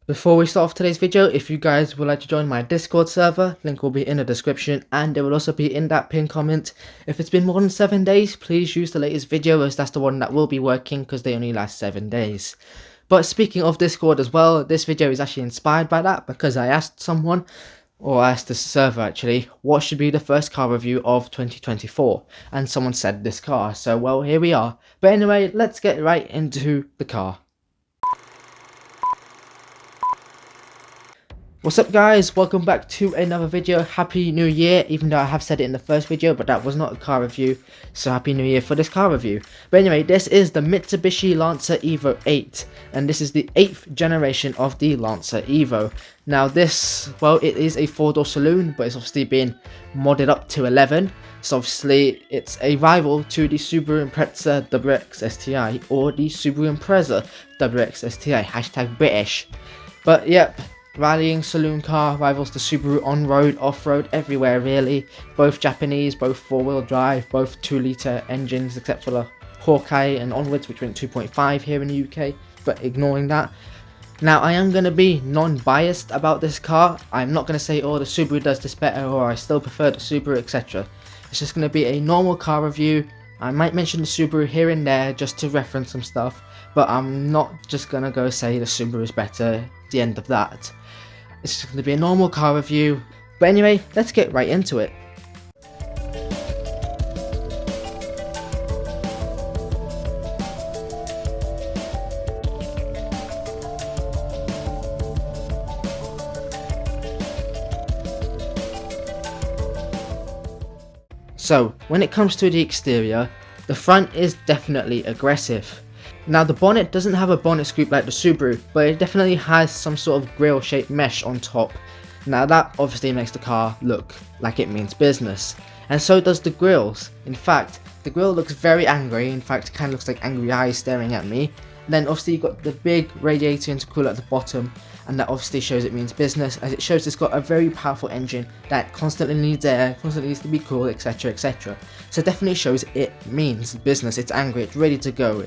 Before we start off today's video, if you guys would like to join my Discord server, link will be in the description and it will also be in that pinned comment. If it's been more than 7 days, please use the latest video as that's the one that will be working because they only last 7 days. But speaking of Discord as well, this video is actually inspired by that because I asked someone, or I asked the server actually, what should be the first car review of 2024, and someone said this car, so well, here we are. But anyway, let's get right into the car. What's up guys, welcome back to another video. Happy New Year, even though I have said it in the first video, but that was not a car review, so Happy New Year for this car review. But anyway, this is the Mitsubishi Lancer Evo 8, and this is the 8th generation of the Lancer Evo. Now this, well, it is a 4-door saloon, but it's obviously been modded up to 11, so obviously it's a rival to the Subaru Impreza WX STI, or the Subaru Impreza WX STI, hashtag British. But yep, rallying saloon car, rivals the Subaru on-road, off-road, everywhere really. Both Japanese, both 4-wheel drive, both 2-litre engines, except for the Hawkeye and onwards, which went 2.5 here in the UK, but ignoring that. Now, I am going to be non-biased about this car. I'm not going to say, oh, the Subaru does this better, or I still prefer the Subaru, etc. It's just going to be a normal car review. I might mention the Subaru here and there just to reference some stuff, but I'm not just going to go say the Subaru is better at the end of that. It's just going to be a normal car review. But anyway, let's get right into it. So, when it comes to the exterior, the front is definitely aggressive. Now the bonnet doesn't have a bonnet scoop like the Subaru, but it definitely has some sort of grille shaped mesh on top. Now that obviously makes the car look like it means business, and so does the grills. In fact, the grille looks very angry, in fact it kind of looks like angry eyes staring at me. And then obviously you've got the big radiator intercooler at the bottom, and that obviously shows it means business, as it shows it's got a very powerful engine that constantly needs air, constantly needs to be cool, etc, etc. So it definitely shows it means business, it's angry, it's ready to go.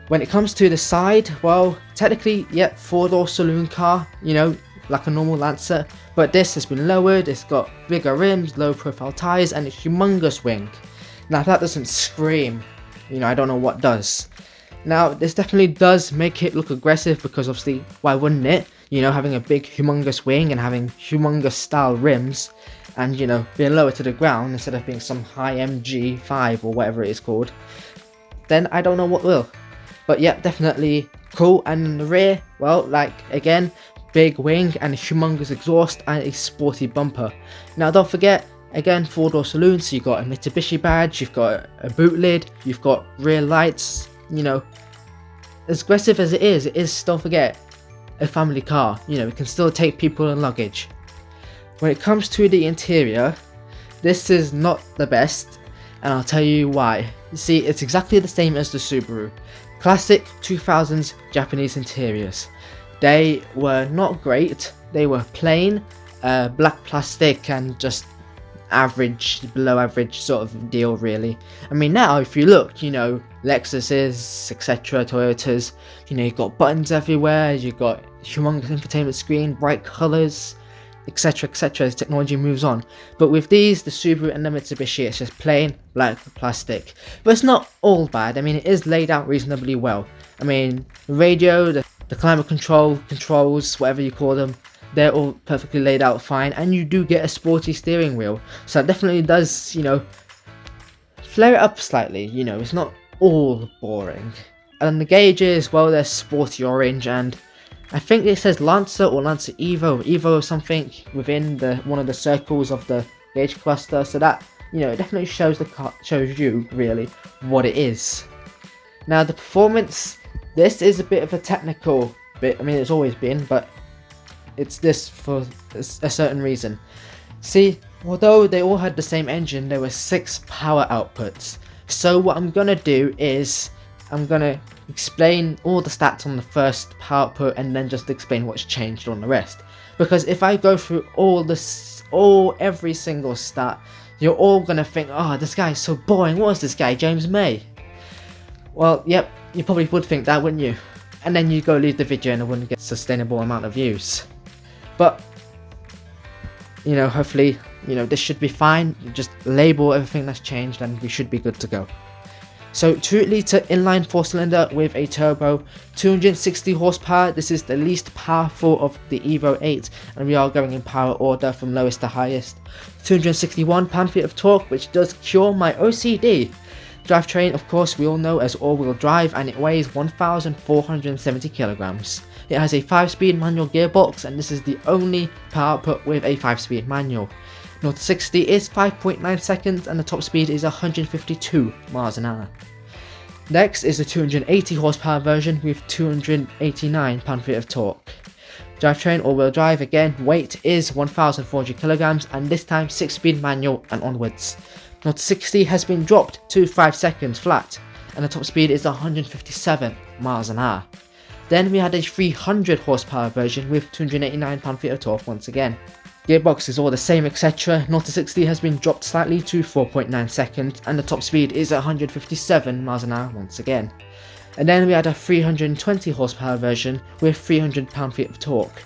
When it comes to the side, well, technically, yep, 4-door saloon car, you know, like a normal Lancer, but this has been lowered, it's got bigger rims, low profile tyres, and a humongous wing. Now if that doesn't scream, you know, I don't know what does. Now this definitely does make it look aggressive, because obviously, why wouldn't it? You know, having a big humongous wing and having humongous style rims, and you know, being lower to the ground instead of being some high MG5 or whatever it is called, then I don't know what will. But yeah, definitely cool. And in the rear, well, like again, big wing and a humongous exhaust and a sporty bumper. Now don't forget, again, 4-door saloon, so you've got a Mitsubishi badge, you've got a boot lid, you've got rear lights. You know, as aggressive as it is, don't forget, a family car. You know, it can still take people and luggage. When it comes to the interior, this is not the best, and I'll tell you why. You see, it's exactly the same as the Subaru. Classic 2000s Japanese interiors. They were not great, they were plain, black plastic and just average, below average sort of deal really. I mean now if you look, you know, Lexuses, etc, Toyotas, you know, you've got buttons everywhere, you've got humongous infotainment screen, bright colours, etc, etc, as technology moves on. But with these, the Subaru and the Mitsubishi, it's just plain black plastic. But it's not all bad. I mean, it is laid out reasonably well. I mean, the radio, the climate control, controls, whatever you call them, they're all perfectly laid out fine, and you do get a sporty steering wheel. So it definitely does, you know, flare it up slightly, you know, it's not all boring. And the gauges, well, they're sporty orange, and I think it says Lancer or Lancer Evo or something within one of the circles of the gauge cluster, so that, you know, it definitely shows the car, shows you really what it is. Now the performance, this is a bit of a technical bit. I mean, it's always been, but it's this for a certain reason. See, although they all had the same engine, there were 6 power outputs. So what I'm gonna do is I'm gonna explain all the stats on the first power output and then just explain what's changed on the rest. Because if I go through every single stat, you're all gonna think, oh, this guy's so boring, what is this guy, James May? Well, yep, you probably would think that, wouldn't you? and then you go leave the video and it wouldn't get sustainable amount of views. But you know, hopefully, you know, this should be fine. You just label everything that's changed and we should be good to go. So 2-litre inline 4-cylinder with a turbo, 260 horsepower. This is the least powerful of the Evo 8, and we are going in power order from lowest to highest. 261 pound-feet of torque, which does cure my OCD. Drivetrain, of course, we all know as all-wheel drive, and it weighs 1,470 kilograms. It has a 5-speed manual gearbox, and this is the only power output with a 5-speed manual. 0 to 60 is 5.9 seconds, and the top speed is 152 miles an hour. Next is the 280 horsepower version with 289 pound-feet of torque. Drivetrain all-wheel drive, again, weight is 1,400 kilograms, and this time 6-speed manual and onwards. 0 to 60 has been dropped to 5 seconds flat, and the top speed is 157 miles an hour. Then we had a 300 horsepower version with 289 pound-feet of torque once again. Gearbox is all the same, etc. 0 to 60 has been dropped slightly to 4.9 seconds, and the top speed is 157 miles an hour once again. And then we had a 320 horsepower version with 300 pound-feet of torque.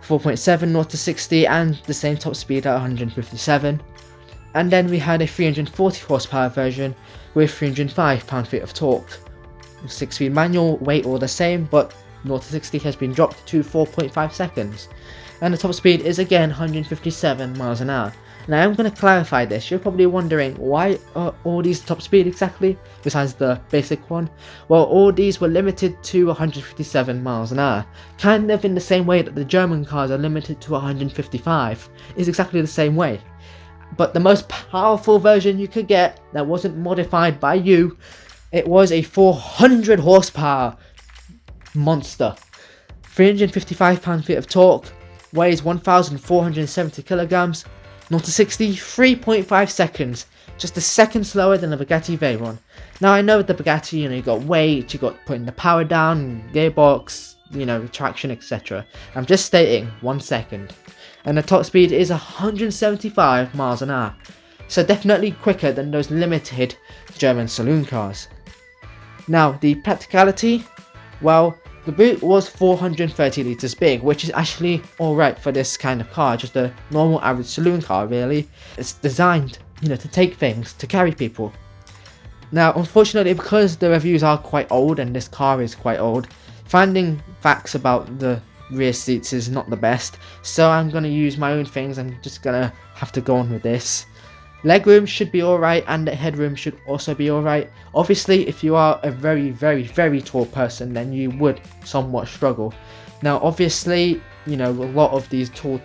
4.7 0 to 60 and the same top speed at 157. And then we had a 340 horsepower version with 305 pound-feet of torque. 6-speed manual, weight all the same, but 0 to 60 has been dropped to 4.5 seconds. And the top speed is again 157 miles an hour. Now I'm going to clarify this. You're probably wondering, why are all these top speed exactly, besides the basic one? Well, all these were limited to 157 miles an hour. Kind of in the same way that the German cars are limited to 155. It's exactly the same way. But the most powerful version you could get that wasn't modified by you, it was a 400 horsepower monster. 355 pound-feet of torque, weighs 1,470 kilograms, 0 to 60, 3.5 seconds, just a second slower than the Bugatti Veyron. Now I know with the Bugatti, you know, you got weight, you got putting the power down, gearbox, you know, traction, etc. I'm just stating 1 second. And the top speed is 175 miles an hour. So definitely quicker than those limited German saloon cars. Now the practicality, well, the boot was 430 litres big, which is actually alright for this kind of car, just a normal average saloon car really. It's designed, you know, to take things, to carry people. Now unfortunately, because the reviews are quite old and this car is quite old, finding facts about the rear seats is not the best, so I'm going to use my own things. I'm just going to have to go on with this. Legroom should be alright, and the headroom should also be alright. Obviously, if you are a very tall person, then you would somewhat struggle. Now obviously, you know, a lot of these tall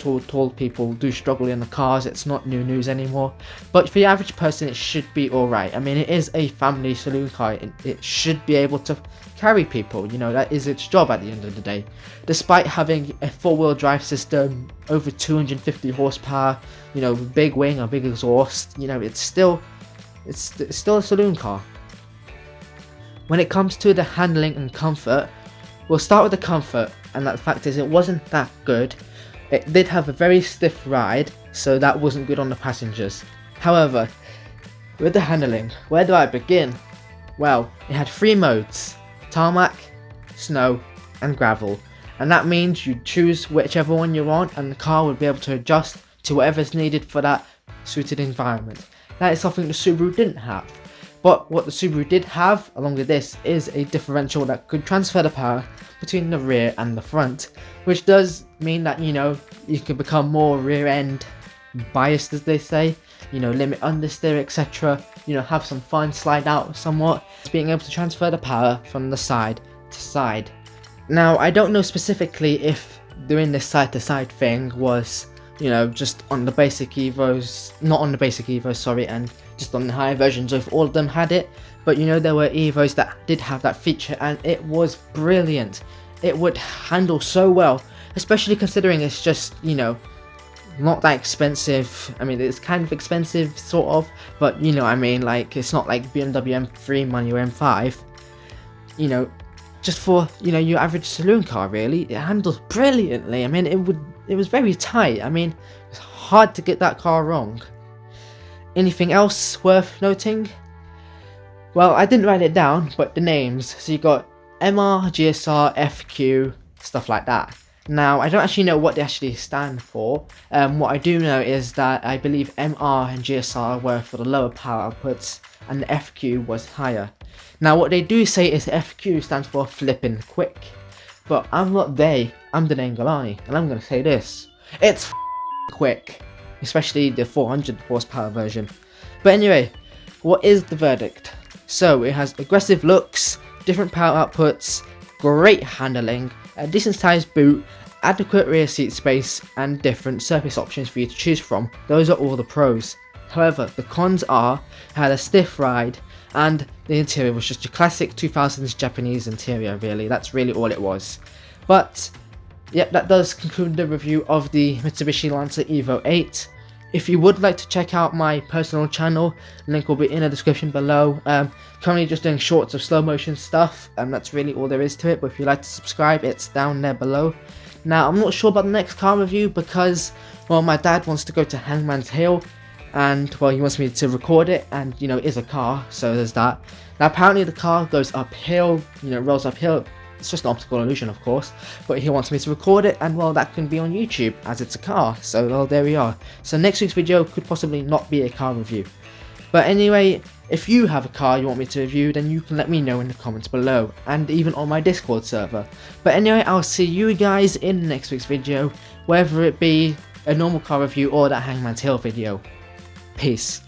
people do struggle in the cars. It's not new news anymore, but for the average person it should be alright. I mean, it is a family saloon car. It should be able to carry people, you know, that is its job at the end of the day. Despite having a 4-wheel drive system, over 250 horsepower, you know, big wing, a big exhaust, you know, it's still a saloon car. When it comes to the handling and comfort, we'll start with the comfort, and that fact is it wasn't that good. It did have a very stiff ride, so that wasn't good on the passengers. However, with the handling, where do I begin? Well, it had 3 modes: tarmac, snow, and gravel. And that means you choose whichever one you want, and the car will be able to adjust to whatever's needed for that suited environment. That is something the Subaru didn't have. But what the Subaru did have, along with this, is a differential that could transfer the power between the rear and the front, which does mean that, you know, you can become more rear end biased, as they say, you know, limit understeer, etc. You know, have some fun, slide out somewhat. It's being able to transfer the power from the side to side. Now, I don't know specifically if doing this side to side thing was, you know, just on the basic Evos, not on the basic Evos, sorry, and just on the higher versions, if all of them had it. But you know, there were Evos that did have that feature, and it was brilliant. It would handle so well, especially considering it's just, you know, not that expensive. I mean, it's kind of expensive, sort of, but you know, I mean, like, it's not like BMW M3 money or M5. You know, just for, you know, your average saloon car, really, it handles brilliantly. I mean, it was very tight. I mean, it's hard to get that car wrong. Anything else worth noting? Well, I didn't write it down, but the names. So you got MR, GSR, FQ, stuff like that. Now, I don't actually know what they actually stand for. What I do know is that I believe MR and GSR were for the lower power outputs, and the FQ was higher. Now, what they do say is FQ stands for flippin' quick. But I'm not they, I'm Danae Galani, and I'm gonna say this. It's quick. Especially the 400 horsepower version. But anyway, what is the verdict? So, it has aggressive looks, different power outputs, great handling, a decent sized boot, adequate rear seat space, and different surface options for you to choose from. Those are all the pros. However, the cons are, it had a stiff ride, and the interior was just your classic 2000s Japanese interior really, that's really all it was. But, yep, that does conclude the review of the Mitsubishi Lancer Evo 8. If you would like to check out my personal channel, link will be in the description below. Currently just doing shorts of slow motion stuff, that's really all there is to it, but if you'd like to subscribe, it's down there below. Now, I'm not sure about the next car review because, well, my dad wants to go to Hangman's Hill, and, well, he wants me to record it, and, you know, it is a car, so there's that. Now, apparently the car goes uphill, you know, rolls uphill. It's just an optical illusion, of course, but he wants me to record it, and well, that can be on YouTube, as it's a car, so well, there we are. So next week's video could possibly not be a car review. But anyway, if you have a car you want me to review, then you can let me know in the comments below, and even on my Discord server. But anyway, I'll see you guys in next week's video, whether it be a normal car review or that Hangman's Hill video. Peace.